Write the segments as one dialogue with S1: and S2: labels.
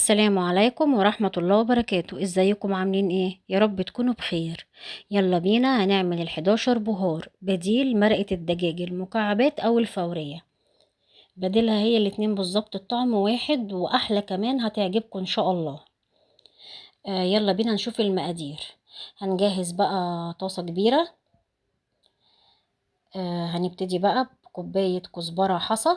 S1: السلام عليكم ورحمة الله وبركاته. ازيكم عاملين ايه؟ يا رب تكونوا بخير. يلا بينا هنعمل ال11 بهار بديل مرقة الدجاج المكعبات او الفورية. بديلها هي الاتنين بالظبط، الطعم واحد واحلى كمان، هتعجبكم ان شاء الله. يلا بينا نشوف المقادير. هنجهز بقى طاسة كبيرة. هنبتدي بقى بكوباية كزبرة حصى،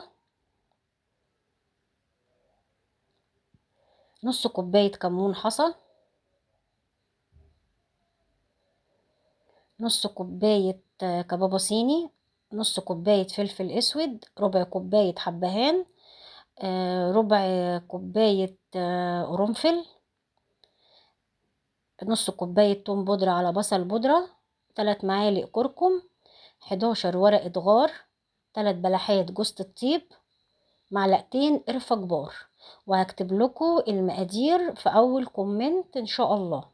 S1: نص كوباية كمون حصى، نص كوباية كبابة صيني، نص كوباية فلفل اسود، ربع كوباية حبهان، ربع كوباية قرنفل، نص كوباية توم بودرة على بصل بودرة، 3 معالق كركم، 11 ورقة غار، 3 بلحات جوز الطيب، معلقتين قرفة كبار. وهكتب لكم المقادير في اول كومنت ان شاء الله.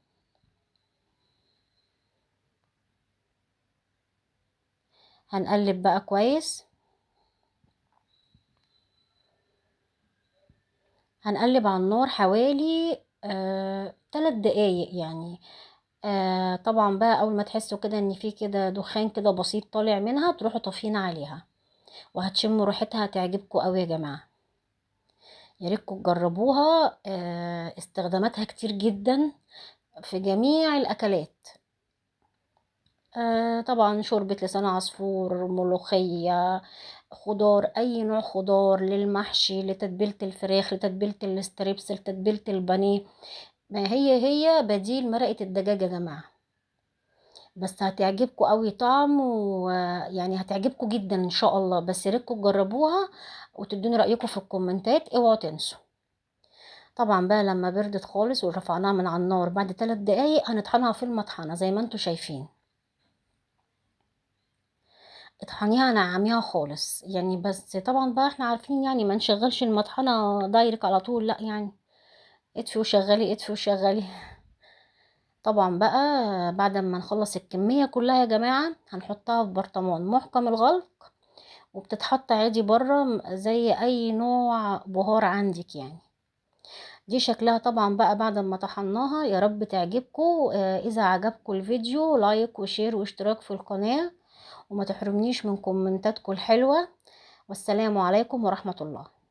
S1: هنقلب بقى كويس، هنقلب على النار حوالي 3 دقايق يعني. طبعا بقى اول ما تحسوا كده ان في كده دخان كده بسيط طالع منها، تروحوا طافيين عليها وهتشموا ريحتها، هتعجبكم قوي يا جماعه. يا ريتكم تجربوها. استخداماتها كتير جدا في جميع الاكلات. طبعا شوربه لسان عصفور، ملوخيه، خضار، اي نوع خضار، للمحشي، لتتبيله الفراخ، لتتبيله الستريبس، لتتبيله البانيه. ما هي بديل مرقه الدجاج يا جماعه. بس هتعجبكم قوي طعم، ويعني هتعجبكم جدا ان شاء الله. بس يا ريتكم تجربوها وتدوني رايكم في الكومنتات، اوعوا تنسوا. طبعا بقى لما بردت خالص ورفعناها من على النار بعد 3 دقايق، هنطحنها في المطحنه زي ما انتم شايفين. اطحنيها نعميها خالص يعني. بس طبعا بقى احنا عارفين يعني ما نشغلش المطحنه دايرك على طول، لا يعني اطفي وشغلي، اطفي وشغلي. طبعا بقى بعد ما نخلص الكميه كلها يا جماعه، هنحطها في برطمان محكم الغلق، وبتتحط عادي بره زي اي نوع بهار عندك يعني. دي شكلها طبعا بقى بعد ما طحناها. يا رب تعجبكم. اذا عجبكم الفيديو لايك وشير واشتراك في القناة، وما تحرمنيش من كومنتاتكم الحلوة. والسلام عليكم ورحمة الله.